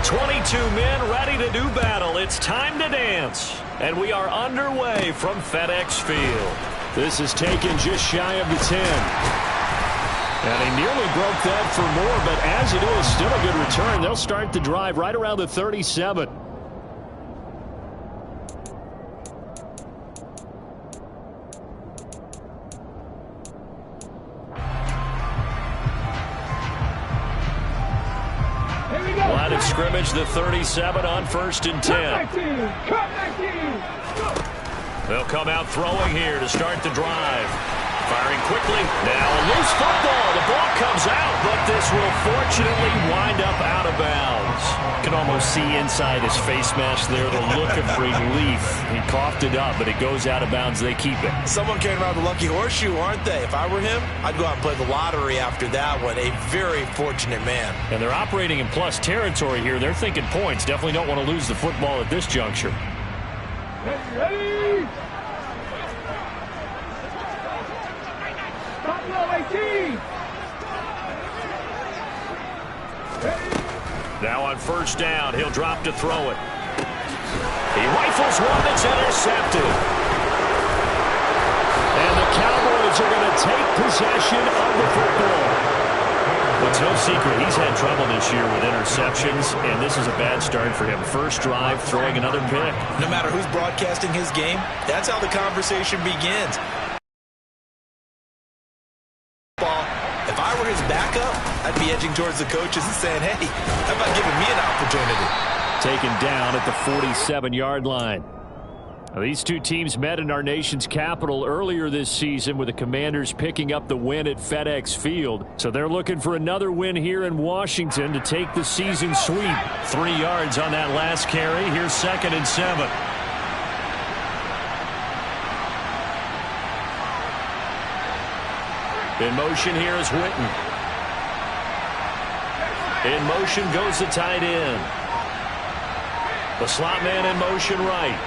22 men ready to do battle. It's time to dance. And we are underway from FedEx Field. This is taken just shy of the 10. And he nearly broke that for more, but as it is, still a good return. They'll start the drive right around the 37. Line of scrimmage, the 37 on 1st and 10. They'll come out throwing here to start the drive. Firing quickly. Now a loose football. The ball comes out, but this will fortunately wind up out of bounds. You can almost see inside his face mask there the look of relief. He coughed it up, but it goes out of bounds. They keep it. Someone came around the lucky horseshoe, aren't they? If I were him, I'd go out and play the lottery after that one. A very fortunate man. And they're operating in plus territory here. They're thinking points. Definitely don't want to lose the football at this juncture. Ready? Now on 1st down, he'll drop to throw it. He rifles one that's intercepted. And the Cowboys are going to take possession of the football. It's no secret he's had trouble this year with interceptions, and this is a bad start for him. First drive, throwing another pick. No matter who's broadcasting his game, that's how the conversation begins. If I were his backup, I'd be edging towards the coaches and saying, hey, how about giving me an opportunity? Taken down at the 47-yard line. Now, these two teams met in our nation's capital earlier this season with the Commanders picking up the win at FedEx Field. So they're looking for another win here in Washington to take the season sweep. 3 yards on that last carry. Here's 2nd and 7. In motion here is Witten. In motion goes the tight end. The slot man in motion right.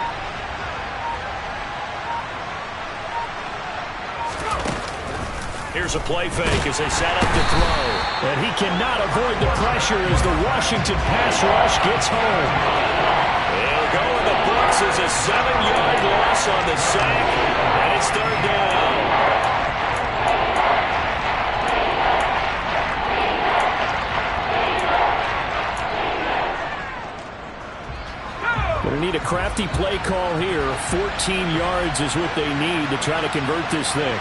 Here's a play fake as they set up to throw. And he cannot avoid the pressure as the Washington pass rush gets home. They'll go in the books as a 7-yard loss on the sack. And it's 3rd down. Going to need a crafty play call here. 14 yards is what they need to try to convert this thing.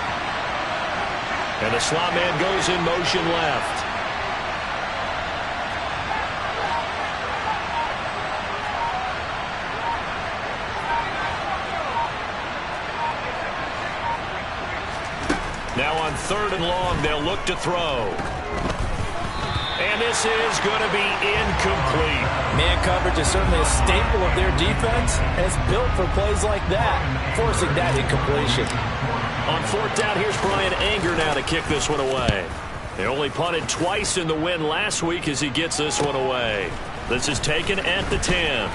And the slot man goes in motion left. Now on 3rd and long, they'll look to throw. And this is going to be incomplete. Man coverage is certainly a staple of their defense, and it's built for plays like that, forcing that incompletion. On 4th down, here's Brian Anger now to kick this one away. They only punted twice in the win last week as he gets this one away. This is taken at the 10.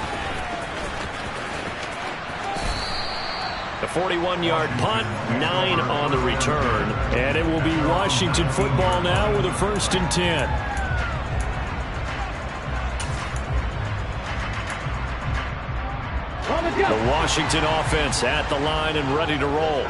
The 41-yard punt, 9 on the return. And it will be Washington football now with a 1st and 10. The Washington offense at the line and ready to roll.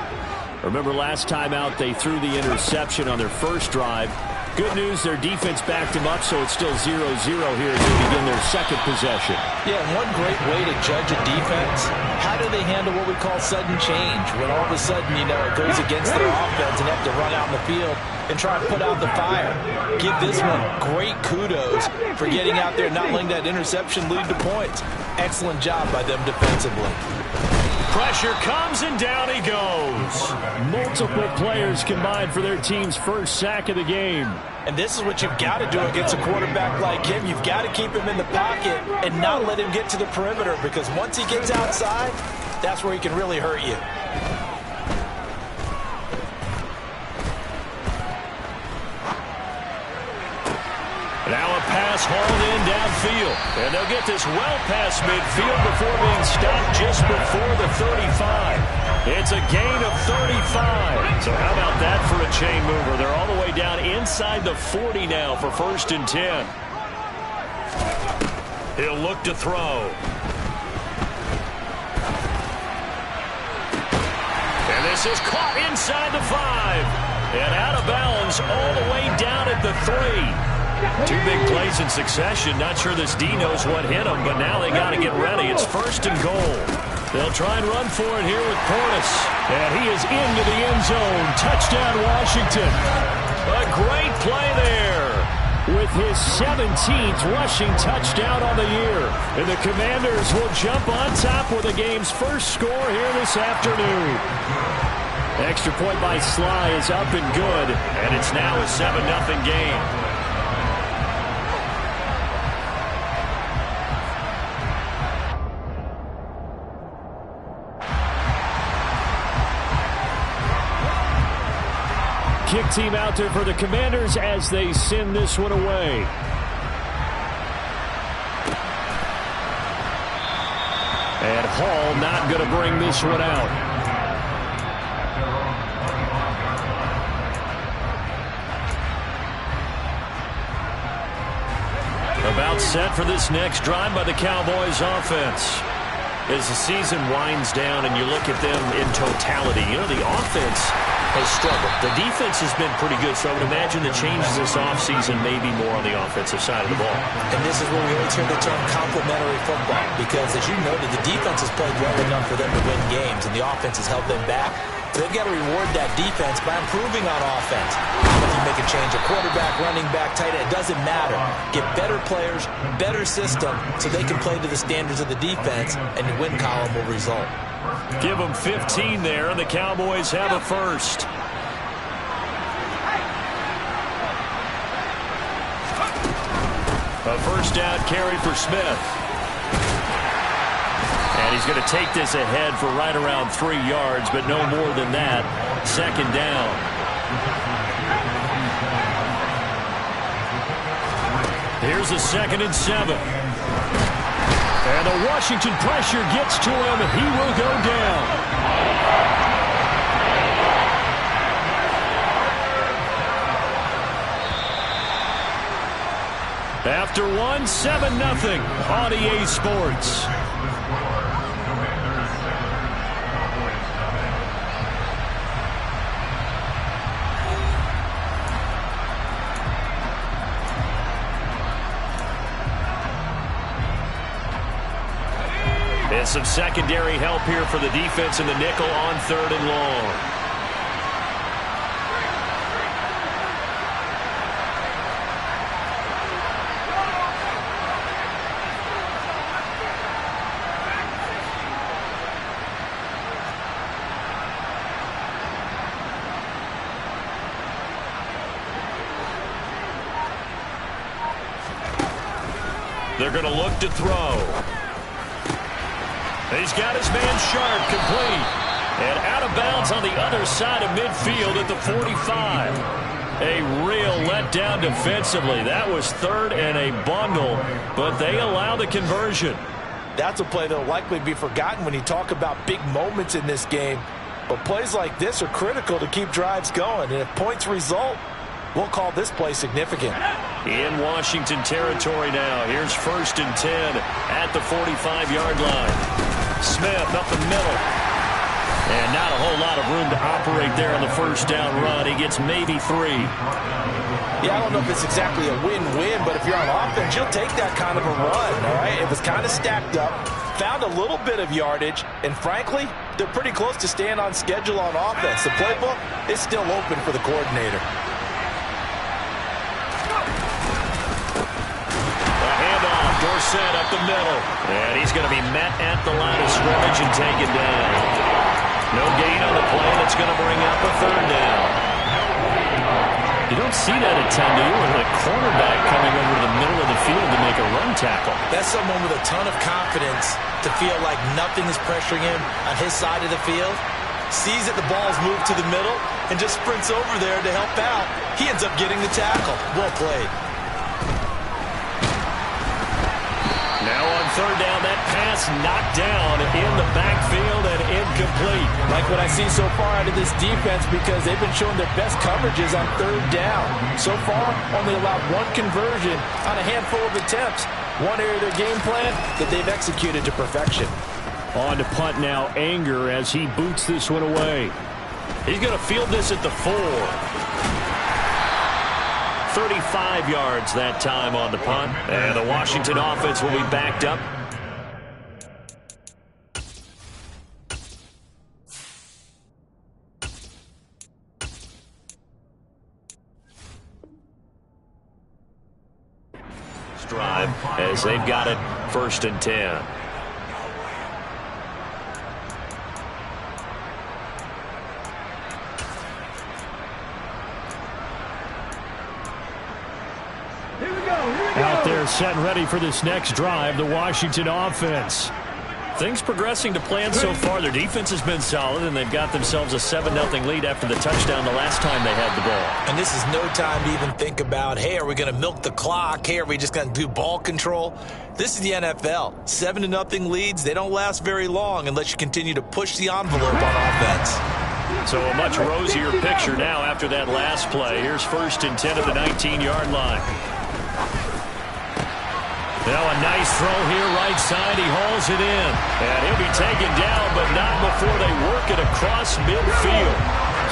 Remember last time out they threw the interception on their first drive. Good news, their defense backed them up, so it's still 0-0 here as they begin their 2nd possession. Yeah, and one great way to judge a defense, how do they handle what we call sudden change? When all of a sudden, you know, it goes against their offense and they have to run out in the field and try to put out the fire. Give this one great kudos for getting out there and not letting that interception lead to points. Excellent job by them defensively. Pressure comes and down he goes. Multiple players combined for their team's first sack of the game. And this is what you've got to do against a quarterback like him. You've got to keep him in the pocket and not let him get to the perimeter, because once he gets outside, that's where he can really hurt you. Now a pass hauled in downfield. And they'll get this well past midfield before being stopped just before the 35. It's a gain of 35. So how about that for a chain mover? They're all the way down inside the 40 now for 1st and 10. He'll look to throw. And this is caught inside the 5. And out of bounds all the way down at the 3. 2 big plays in succession. Not sure this D knows what hit him, but now they got to get ready. It's 1st and goal. They'll try and run for it here with Portis. And he is into the end zone. Touchdown, Washington. A great play there with his 17th rushing touchdown on the year. And the Commanders will jump on top with the game's first score here this afternoon. Extra point by Sly is up and good, and it's now a 7-0 game. Kick team out there for the Commanders as they send this one away. And Hall not going to bring this one out. About set for this next drive by the Cowboys offense. As the season winds down and you look at them in totality, you know, the offense has struggled. The defense has been pretty good, so I would imagine the changes this offseason may be more on the offensive side of the ball. And this is where we always hear the term complementary football, because as you noted, the defense has played well enough for them to win games, and the offense has held them back. So they've got to reward that defense by improving on offense. If you make a change, a quarterback, running back, tight end, it doesn't matter. Get better players, better system, so they can play to the standards of the defense, and the win column will result. Give them 15 there, and the Cowboys have a first. A first down carry for Smith. And he's going to take this ahead for right around 3 yards, but no more than that. 2nd down. Here's a 2nd and 7. And the Washington pressure gets to him. He will go down. After one, 7-0 on EA Sports. And some secondary help here for the defense in the nickel on 3rd and long. They're going to look to throw. He's got his man Sharp complete. And out of bounds on the other side of midfield at the 45. A real letdown defensively. That was 3rd and a bundle, but they allow the conversion. That's a play that will likely be forgotten when you talk about big moments in this game. But plays like this are critical to keep drives going. And if points result, we'll call this play significant. In Washington territory now. Here's 1st and 10 at the 45-yard line. Smith up the middle. And not a whole lot of room to operate there on the first down run. He gets maybe 3. Yeah, I don't know if it's exactly a win-win, but if you're on offense, you'll take that kind of a run, all right? It was kind of stacked up, found a little bit of yardage, and frankly, they're pretty close to staying on schedule on offense. The playbook is still open for the coordinator. Dorsett up the middle. And he's going to be met at the line of scrimmage and taken down. No gain on the play. That's going to bring up a 3rd down. You don't see that a ton, do you? With a cornerback coming over to the middle of the field to make a run tackle. That's someone with a ton of confidence to feel like nothing is pressuring him on his side of the field. Sees that the ball's moved to the middle and just sprints over there to help out. He ends up getting the tackle. Well played. Now on 3rd down, that pass knocked down in the backfield and incomplete. Like what I see so far out of this defense, because they've been showing their best coverages on third down. So far, only allowed one conversion on a handful of attempts. One area of their game plan that they've executed to perfection. On to punt now, Anger, as he boots this one away. He's going to field this at the 4. 35 yards that time on the punt. And the Washington offense will be backed up. Drive as they've got it 1st and 10. Out there set and ready for this next drive, the Washington offense. Things progressing to plan so far. Their defense has been solid, and they've got themselves a 7-0 lead after the touchdown the last time they had the ball. And this is no time to even think about, hey, are we going to milk the clock? Hey, are we just going to do ball control? This is the NFL. 7-0 leads, they don't last very long unless you continue to push the envelope on offense. So a much rosier picture now after that last play. Here's 1st and 10 at the 19-yard line. Now a nice throw here, right side. He hauls it in. And he'll be taken down, but not before they work it across midfield.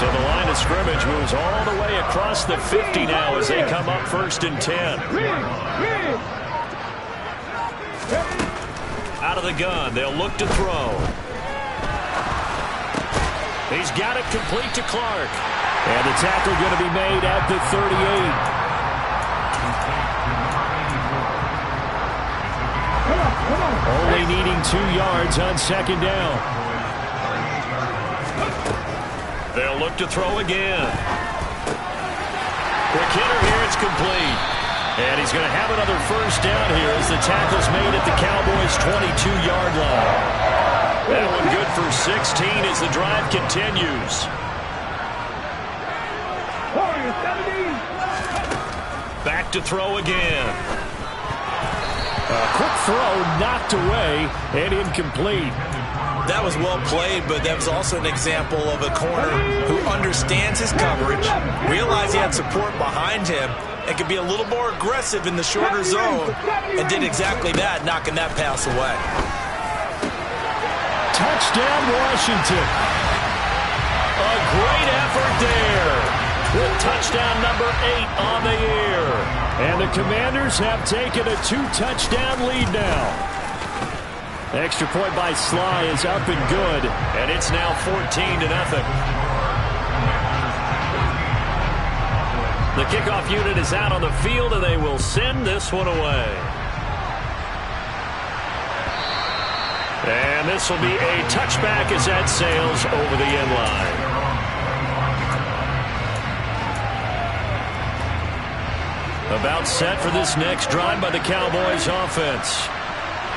So the line of scrimmage moves all the way across the 50 now as they come up 1st and 10. Out of the gun, they'll look to throw. He's got it complete to Clark. And the tackle going to be made at the 38. Only needing 2 yards on 2nd down. They'll look to throw again. Quick hitter here, it's complete. And he's going to have another 1st down here as the tackle's made at the Cowboys' 22-yard line. That one good for 16 as the drive continues. Back to throw again. Quick throw knocked away and incomplete. That was well played, but that was also an example of a corner who understands his coverage, realized he had support behind him, and could be a little more aggressive in the shorter zone, and did exactly that, knocking that pass away. Touchdown, Washington. A great effort there. With touchdown number 8 on the year. And the Commanders have taken a 2-touchdown lead now. Extra point by Sly is up and good. And it's now 14-0. The kickoff unit is out on the field, and they will send this one away. And this will be a touchback as that sails over the end line. About set for this next drive by the Cowboys offense.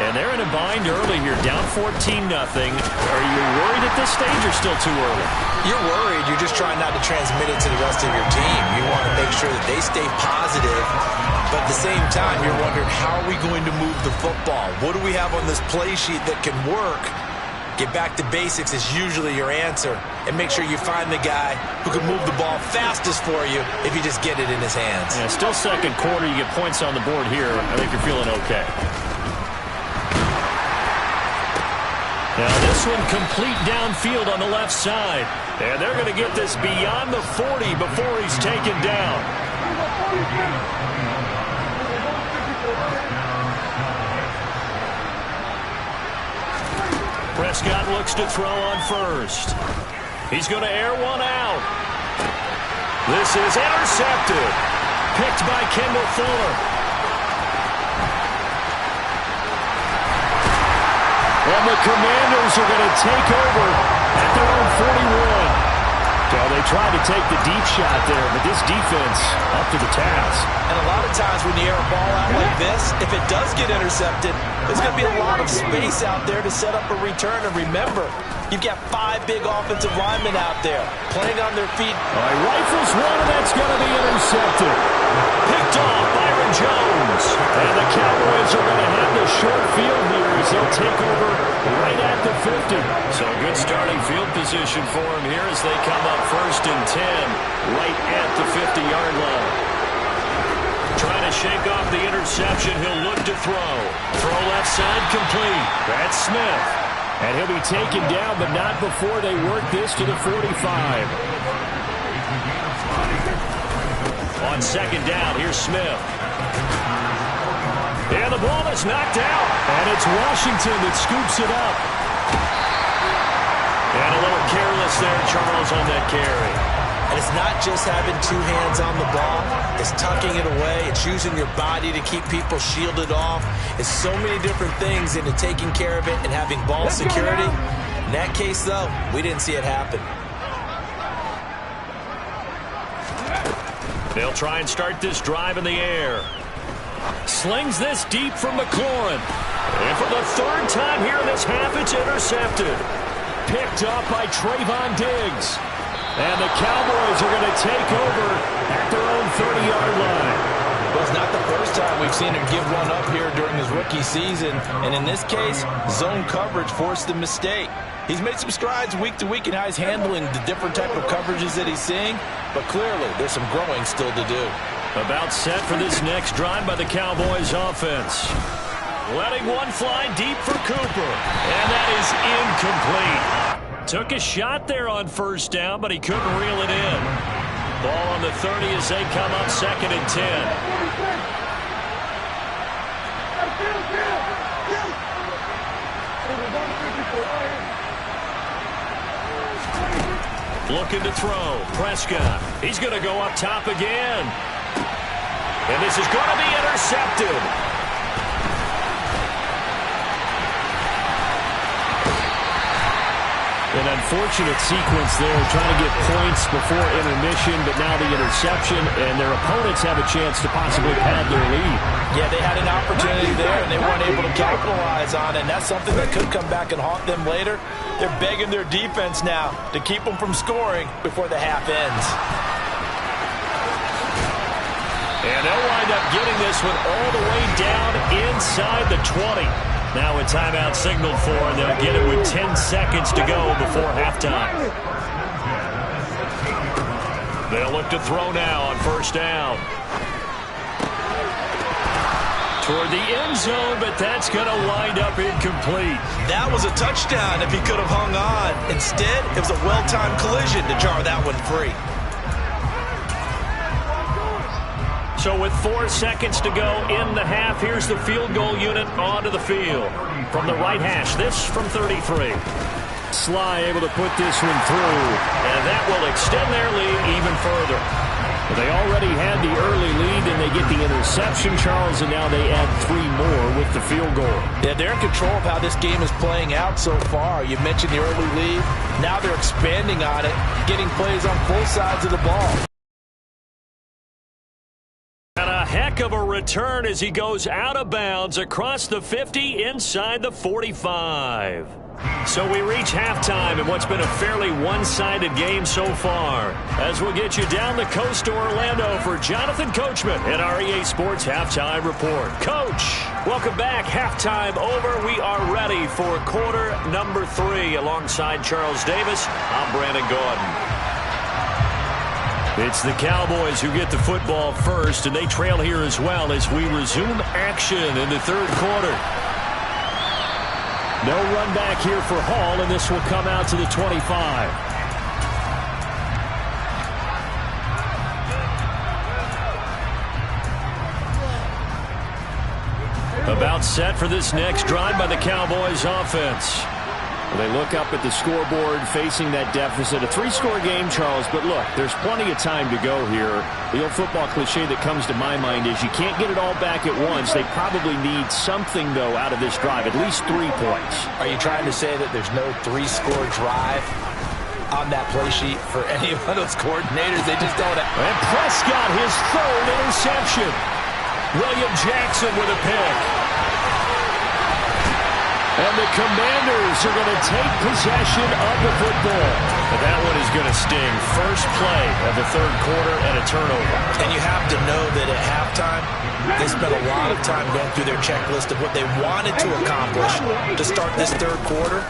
And they're in a bind early here, down 14-0. Are you worried at this stage or still too early? You're worried. You're just trying not to transmit it to the rest of your team. You want to make sure that they stay positive. But at the same time, you're wondering, how are we going to move the football? What do we have on this play sheet that can work? Get back to basics is usually your answer. And make sure you find the guy who can move the ball fastest for you if you just get it in his hands. Yeah, still 2nd quarter. You get points on the board here. I think you're feeling okay. Now this one complete downfield on the left side. And they're going to get this beyond the 40 before he's taken down. Prescott looks to throw on 1st. He's going to air one out. This is intercepted. Picked by Kendall Fuller. And the Commanders are going to take over at their own 41. Well, they tried to take the deep shot there, but this defense up to the task. And a lot of times when you air a ball out like this, if it does get intercepted, there's going to be a lot of space out there to set up a return. And remember, you've got 5 big offensive linemen out there playing on their feet. All right, rifles one, and that's going to be intercepted. Picked off Byron Jones. And the Cowboys are going to have the short field here as they'll take over right at the 50. So good starting field position for him here as they come up 1st and 10 right at the 50-yard line. Trying to shake off the interception. He'll look to throw. Throw left side complete. That's Smith. And he'll be taken down, but not before they work this to the 45. On 2nd down, here's Smith. And the ball is knocked out. And it's Washington that scoops it up. And a little careless there, Charles, on that carry. And it's not just having 2 hands on the ball. It's tucking it away. It's using your body to keep people shielded off. It's so many different things into taking care of it and having ball security. In that case, though, we didn't see it happen. They'll try and start this drive in the air. Slings this deep from McLaurin. And for the 3rd time here in this half, it's intercepted. Picked up by Trayvon Diggs. And the Cowboys are going to take over at their own 30-yard line. Well, it's not the first time we've seen him give one up here during his rookie season. And in this case, zone coverage forced the mistake. He's made some strides week to week in how he's handling the different type of coverages that he's seeing. But clearly, there's some growing still to do. About set for this next drive by the Cowboys offense. Letting one fly deep for Cooper. And that is incomplete. Took a shot there on 1st down, but he couldn't reel it in. Ball on the 30 as they come up 2nd and 10. Looking to throw. Prescott. He's going to go up top again. And this is going to be intercepted. An unfortunate sequence there, trying to get points before intermission, but now the interception, and their opponents have a chance to possibly pad their lead. Yeah, they had an opportunity there, and they weren't able to capitalize on it, and that's something that could come back and haunt them later. They're begging their defense now to keep them from scoring before the half ends. And they'll wind up getting this one all the way down inside the 20. Now a timeout signaled for, and they'll get it with 10 seconds to go before halftime. They'll look to throw now on 1st down. Toward the end zone, but that's going to wind up incomplete. That was a touchdown if he could have hung on. Instead, it was a well-timed collision to jar that one free. So with 4 seconds to go in the half, here's the field goal unit onto the field. From the right hash, this from 33. Sly able to put this one through, and that will extend their lead even further. Well, they already had the early lead, and they get the interception, Charles, and now they add 3 more with the field goal. Yeah, they're in control of how this game is playing out so far. You mentioned the early lead. Now they're expanding on it, getting plays on both sides of the ball. And a heck of a return as he goes out of bounds across the 50 inside the 45. So we reach halftime in what's been a fairly one-sided game so far. As we'll get you down the coast to Orlando for Jonathan Coachman and our EA Sports Halftime Report. Coach, welcome back. Halftime over. We are ready for quarter number 3 alongside Charles Davis. I'm Brandon Gordon. It's the Cowboys who get the football first, and they trail here as well as we resume action in the 3rd quarter. No run back here for Hall, and this will come out to the 25. About set for this next drive by the Cowboys offense. They look up at the scoreboard facing that deficit. A 3-score game, Charles, but look, there's plenty of time to go here. The old football cliche that comes to my mind is you can't get it all back at once. They probably need something, though, out of this drive, at least 3 points. Are you trying to say that there's no 3-score drive on that play sheet for any of those coordinators? They just don't have. And Prescott, his 3rd interception. William Jackson with a pick. And the Commanders are going to take possession of the football. But that one is going to sting. First play of the third quarter and a turnover. And you have to know that at halftime, they spent a lot of time going through their checklist of what they wanted to accomplish to start this third quarter.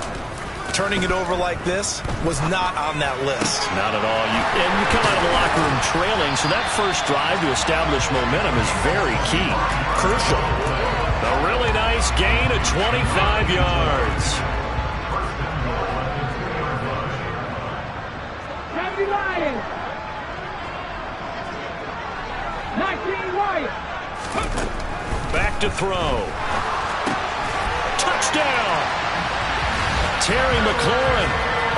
Turning it over like this was not on that list. Not at all. And you come out of the locker room trailing, so that first drive to establish momentum is very key. Crucial. A really nice gain of 25 yards. 70 Lions. 19 Lions. Back to throw. Touchdown. Terry McLaurin,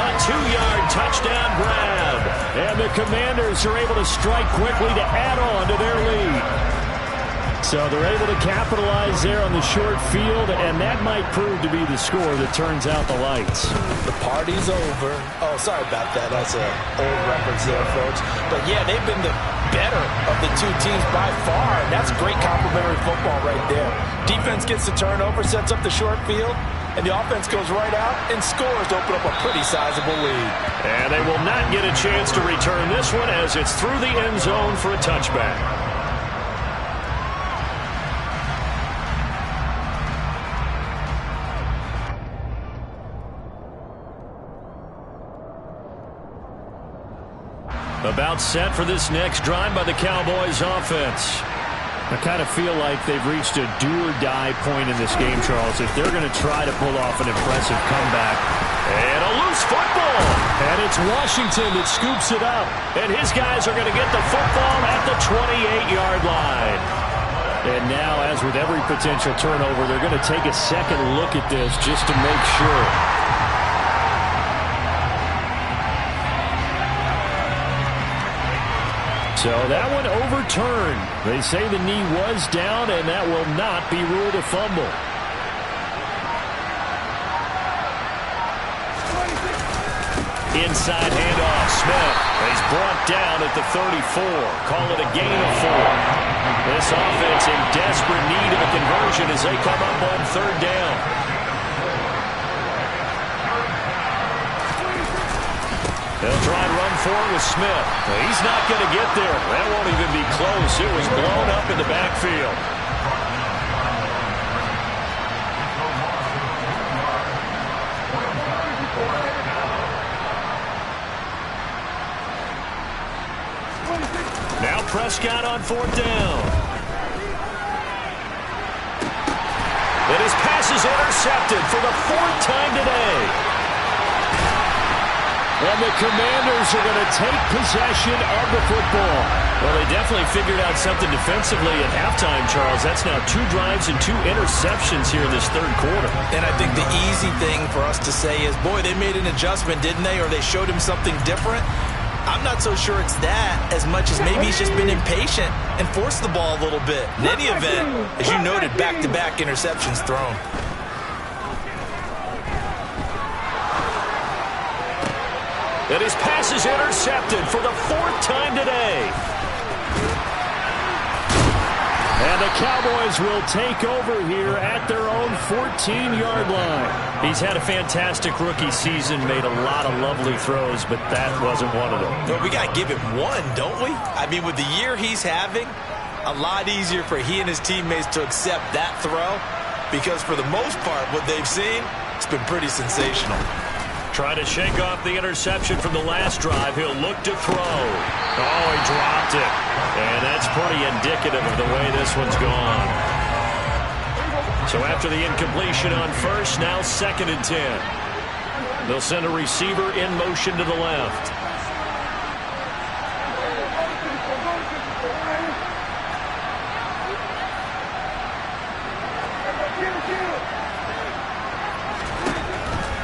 a 2-yard touchdown grab. And the Commanders are able to strike quickly to add on to their lead. So they're able to capitalize there on the short field, and that might prove to be the score that turns out the lights. The party's over. Oh, sorry about that. That's an old reference there, folks. But, yeah, they've been the better of the two teams by far. And that's great complementary football right there. Defense gets the turnover, sets up the short field, and the offense goes right out and scores to open up a pretty sizable lead. And they will not get a chance to return this one as it's through the end zone for a touchback. About set for this next drive by the Cowboys offense. I kind of feel like they've reached a do-or-die point in this game, Charles, if they're going to try to pull off an impressive comeback. And a loose football. And it's Washington that scoops it up. And his guys are going to get the football at the 28-yard line. And now, as with every potential turnover, they're going to take a second look at this just to make sure. So that one overturned. They say the knee was down, and that will not be ruled a fumble. Inside handoff. Smith. He's brought down at the 34. Call it a gain of 4. This offense in desperate need of a conversion as they come up on third down. They'll try and run forward with Smith. He's not going to get there. That won't even be close. It was blown up in the backfield. Now Prescott on fourth down. And his pass is intercepted for the fourth time today. And the Commanders are going to take possession of the football. Well, they definitely figured out something defensively at halftime, Charles. That's now 2 drives and 2 interceptions here in this third quarter. And I think the easy thing for us to say is, boy, they made an adjustment, didn't they? Or they showed him something different. I'm not so sure it's that as much as maybe he's just been impatient and forced the ball a little bit. In any event, as you noted, back-to-back interceptions thrown. And his pass is intercepted for the 4th time today. And the Cowboys will take over here at their own 14-yard line. He's had a fantastic rookie season, made a lot of lovely throws, but that wasn't one of them. But we got to give him one, don't we? I mean, with the year he's having, a lot easier for he and his teammates to accept that throw because for the most part, what they've seen, it's been pretty sensational. Trying to shake off the interception from the last drive. He'll look to throw. Oh, he dropped it. And that's pretty indicative of the way this one's gone. So after the incompletion on first, now 2nd and 10. They'll send a receiver in motion to the left.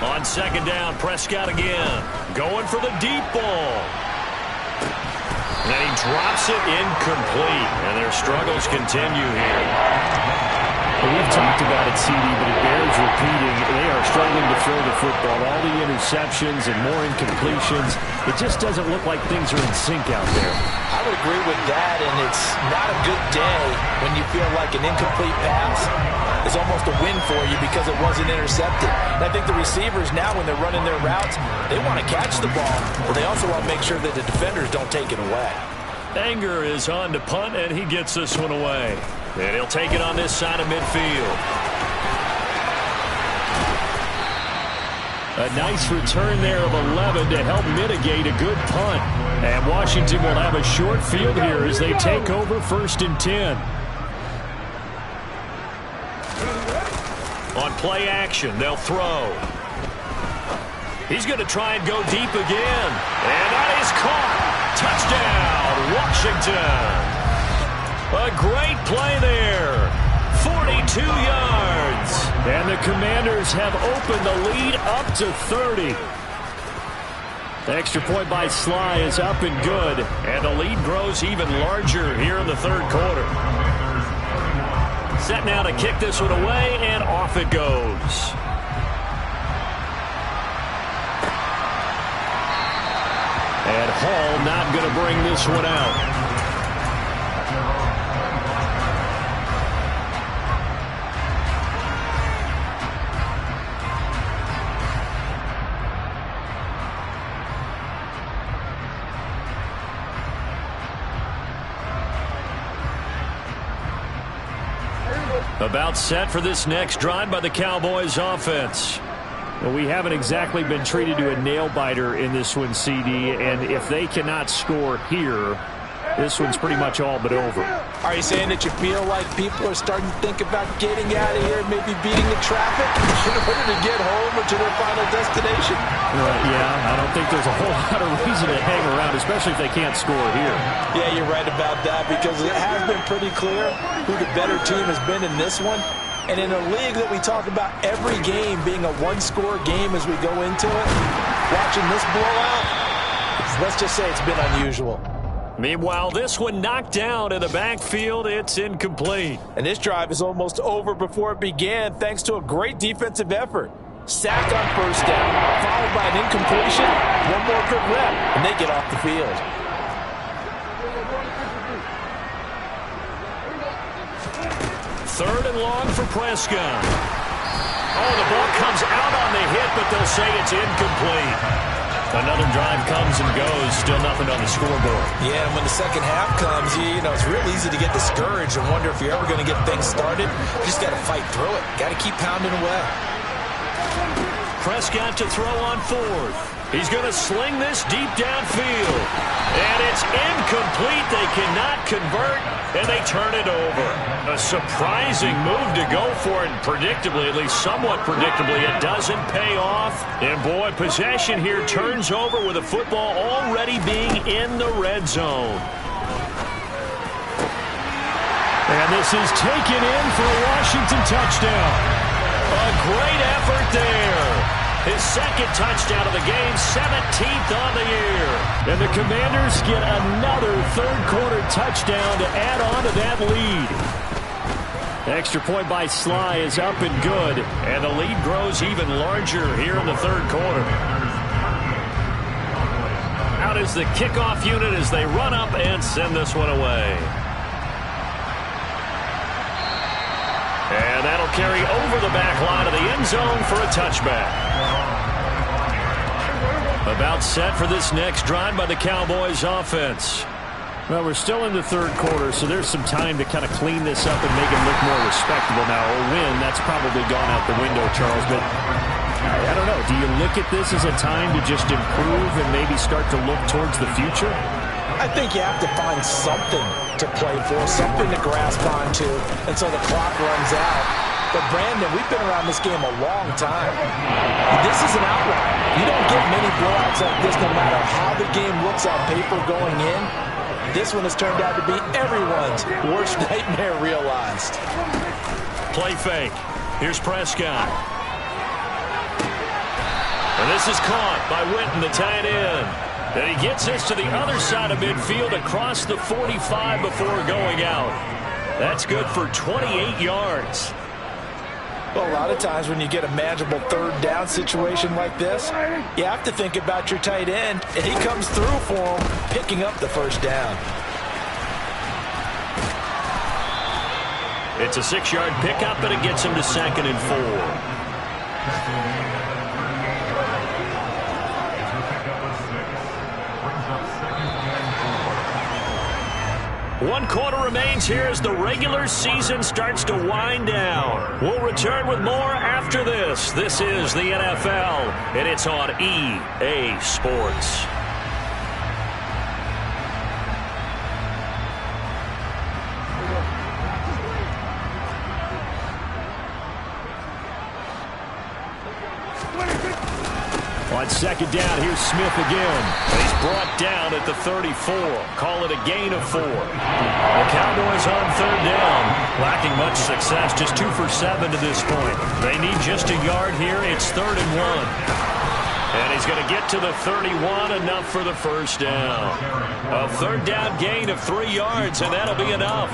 On 2nd down, Prescott again. Going for the deep ball. And he drops it incomplete. And their struggles continue here. Well, we've talked about it, CD, but it bears repeating. They are struggling to throw the football. All the interceptions and more incompletions. It just doesn't look like things are in sync out there. I would agree with that, and it's not a good day when you feel like an incomplete pass is almost a win for you because it wasn't intercepted. And I think the receivers now, when they're running their routes, they want to catch the ball, but they also want to make sure that the defenders don't take it away. Anger is on to punt, and he gets this one away. And he'll take it on this side of midfield. A nice return there of 11 to help mitigate a good punt. And Washington will have a short field here as they take over 1st and 10. On play action, they'll throw. He's going to try and go deep again. And that is caught. Touchdown, Washington. A great play there. 42 yards. And the Commanders have opened the lead up to 30. The extra point by Sly is up and good. And the lead grows even larger here in the 3rd quarter. Set now to kick this one away, and off it goes. And Hall not going to bring this one out. About set for this next drive by the Cowboys offense. Well, we haven't exactly been treated to a nail-biter in this one, CD, and if they cannot score here, this one's pretty much all but over. Are you saying that you feel like people are starting to think about getting out of here and maybe beating the traffic in order to get home or to their final destination? Yeah, I don't think there's a whole lot of reason to hang around, especially if they can't score here. Yeah, you're right about that, because it has been pretty clear who the better team has been in this one. And in a league that we talk about every game being a one-score game as we go into it, watching this blowout, let's just say it's been unusual. Meanwhile, this one knocked down in the backfield. It's incomplete. And this drive is almost over before it began thanks to a great defensive effort. Sack on 1st down, followed by an incompletion, one more good rep, and they get off the field. Third and long for Prescott. Oh, the ball comes out on the hit, but they'll say it's incomplete. Another drive comes and goes, still nothing on the scoreboard. Yeah, and when the second half comes, you know, it's real easy to get discouraged and wonder if you're ever going to get things started. You just got to fight through it. Got to keep pounding away. Prescott to throw on 4th. He's going to sling this deep downfield. And it's incomplete. They cannot convert, and they turn it over. A surprising move to go for it, and predictably, at least somewhat predictably, it doesn't pay off. And boy, possession here turns over with the football already being in the red zone. And this is taken in for a Washington touchdown. A great effort there. His second touchdown of the game, 17th on the year. And the Commanders get another 3rd quarter touchdown to add on to that lead. The extra point by Sly is up and good. And the lead grows even larger here in the 3rd quarter. Out is the kickoff unit as they run up and send this one away. And that'll carry over the back line of the end zone for a touchback. About set for this next drive by the Cowboys offense. Well, we're still in the 3rd quarter, so there's some time to kind of clean this up and make it look more respectable now. A win, that's probably gone out the window, Charles, but I don't know. Do you look at this as a time to just improve and maybe start to look towards the future? I think you have to find something to play for, something to grasp onto until the clock runs out. But, Brandon, we've been around this game a long time. This is an outlier. You don't get many blowouts like this no matter how the game looks on paper going in. This one has turned out to be everyone's worst nightmare realized. Play fake. Here's Prescott. And this is caught by Witten, the tight end. And he gets this to the other side of midfield across the 45 before going out. That's good for 28 yards. Well, a lot of times when you get a manageable 3rd down situation like this, you have to think about your tight end, and he comes through for him, picking up the 1st down. It's a 6-yard pickup, and it gets him to 2nd and 4. 1 quarter remains here as the regular season starts to wind down. We'll return with more after this. This is the NFL, and it's on EA Sports. On 2nd down, here's Smith again. He's brought down at the 34. Call it a gain of 4. The Cowboys on 3rd down. Lacking much success, just 2 for 7 to this point. They need just a yard here. It's 3rd and 1. And he's going to get to the 31, enough for the first down. A 3rd down gain of 3 yards, and that'll be enough.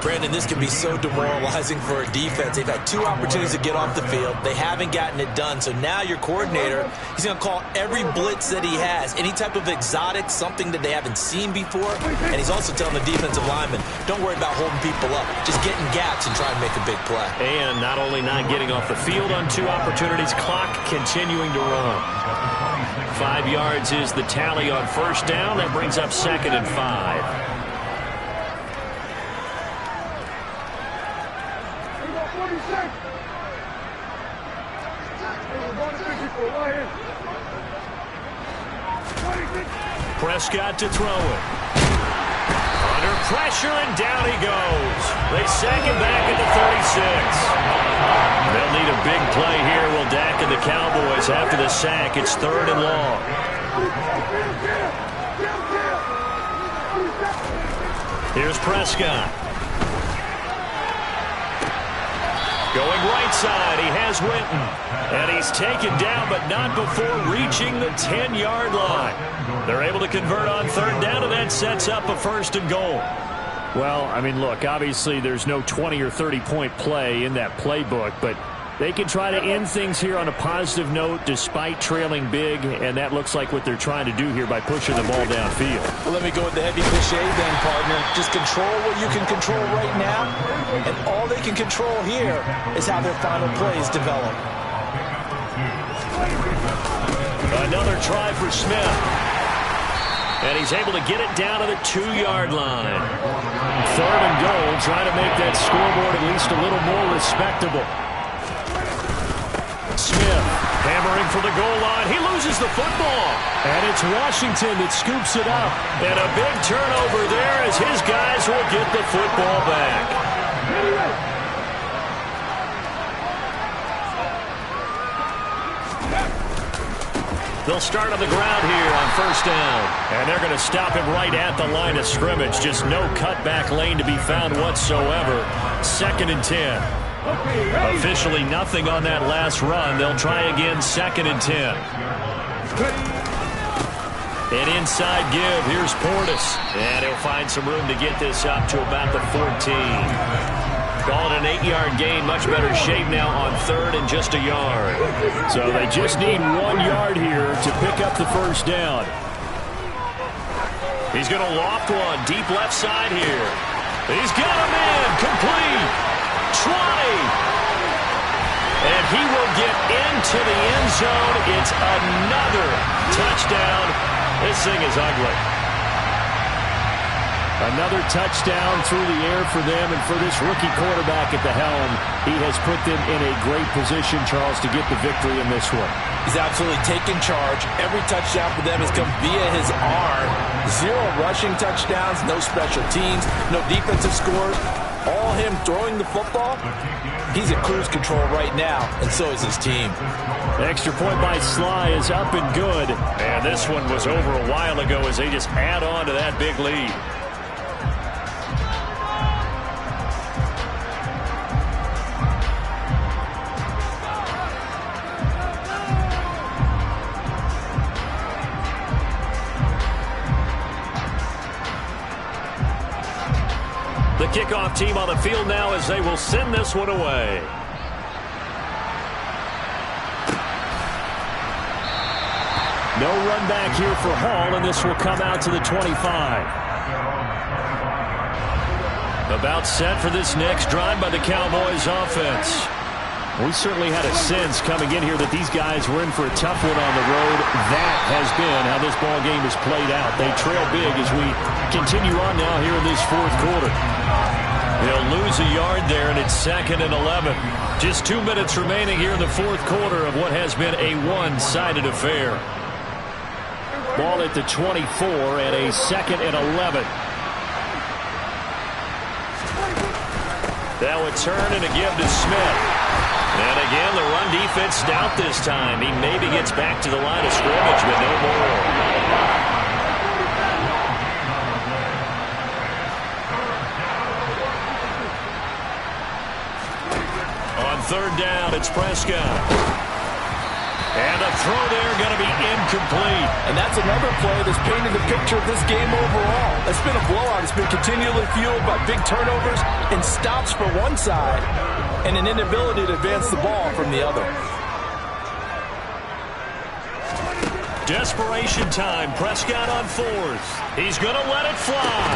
Brandon, this can be so demoralizing for a defense. They've had 2 opportunities to get off the field. They haven't gotten it done. So now your coordinator, he's going to call every blitz that he has, any type of exotic, something that they haven't seen before. And he's also telling the defensive linemen, don't worry about holding people up. Just get in gaps and try and make a big play. And not only not getting off the field on 2 opportunities, clock continuing to run. 5 yards is the tally on 1st down. That brings up 2nd and 5. Prescott to throw it. Under pressure, and down he goes. They sag him back at the 36. They'll need a big play here, will Dak and the Cowboys after the sack. It's 3rd and long. Here's Prescott. Going right side, he has Winton. And he's taken down, but not before reaching the 10-yard line. They're able to convert on 3rd down, and that sets up a 1st and goal. Well, I mean, look, obviously there's no 20 or 30-point play in that playbook, but they can try to end things here on a positive note despite trailing big, and that looks like what they're trying to do here by pushing the ball downfield. Well, let me go with the heavy cliche then, partner. Just control what you can control right now, and all they can control here is how their final plays develop. Another try for Smith. And he's able to get it down to the 2-yard line. 3rd and goal, trying to make that scoreboard at least a little more respectable. Smith hammering for the goal line. He loses the football. And it's Washington that scoops it up. And a big turnover there as his guys will get the football back. They'll start on the ground here on 1st down. And they're going to stop him right at the line of scrimmage. Just no cutback lane to be found whatsoever. 2nd and 10. Officially nothing on that last run. They'll try again, 2nd and 10. An inside give. Here's Portis. And he'll find some room to get this up to about the 14. Call it an 8-yard gain. Much better shape now on 3rd and just a yard. So they just need 1 yard here to pick up the 1st down. He's going to loft one deep left side here. He's got a man complete. 20. And he will get into the end zone. It's another touchdown. This thing is ugly. Another touchdown through the air for them, and for this rookie quarterback at the helm, he has put them in a great position, Charles, to get the victory in this one. He's absolutely taken charge. Every touchdown for them has come via his arm. 0 rushing touchdowns, no special teams, no defensive scores. All him throwing the football. He's in cruise control right now, and so is his team. Extra point by Sly is up and good. And this one was over a while ago as they just add on to that big lead. The kickoff team on the field now as they will send this one away. No run back here for Hall, and this will come out to the 25. About set for this next drive by the Cowboys offense. We certainly had a sense coming in here that these guys were in for a tough one on the road. That has been how this ball game has played out. They trail big as we continue on now here in this fourth quarter. They'll lose a yard there, and it's 2nd and 11. Just 2 minutes remaining here in the fourth quarter of what has been a one-sided affair. Ball at the 24 and a 2nd and 11. That would turn and a give to Smith. And again, the run defense stout this time. He maybe gets back to the line of scrimmage, but no more. On 3rd down, it's Prescott. And a throw there going to be incomplete. And that's another play that's painted the picture of this game overall. It's been a blowout. It's been continually fueled by big turnovers and stops for one side and an inability to advance the ball from the other. Desperation time. Prescott on 4th. He's going to let it fly.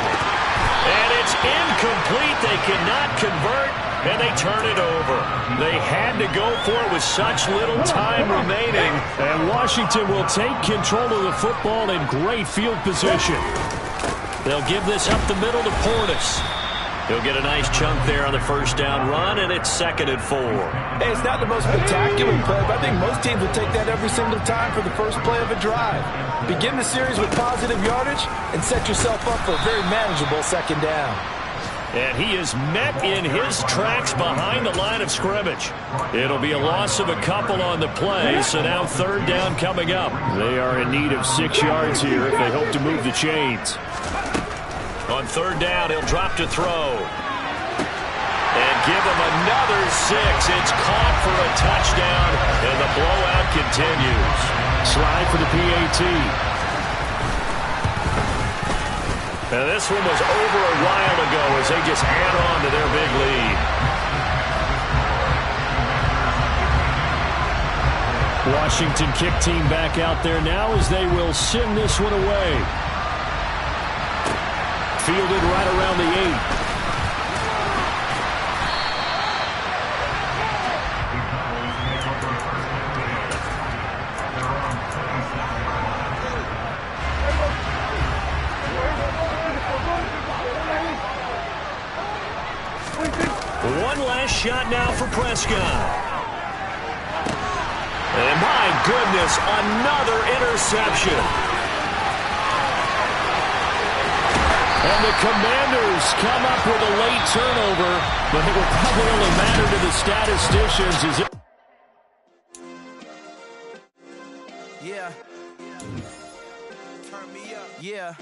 And it's incomplete. They cannot convert, and they turn it over. They had to go for it with such little time remaining. And Washington will take control of the football in great field position. They'll give this up the middle to Portis. He'll get a nice chunk there on the 1st down run, and it's 2nd and 4. Hey, it's not the most spectacular play, but I think most teams will take that every single time for the first play of a drive. Begin the series with positive yardage and set yourself up for a very manageable 2nd down. And he is met in his tracks behind the line of scrimmage. It'll be a loss of a couple on the play, so now 3rd down coming up. They are in need of 6 yards here if they hope to move the chains. On 3rd down, he'll drop to throw. And give him another 6. It's caught for a touchdown, and the blowout continues. Slide for the PAT. Now this one was over a while ago as they just add on to their big lead. Washington kick team back out there now as they will send this one away. Fielded right around the 8. One last shot now for Prescott. And my goodness, another interception. And the Commanders come up with a late turnover, but it will probably only matter to the statisticians as it... Yeah. Turn me up. Yeah.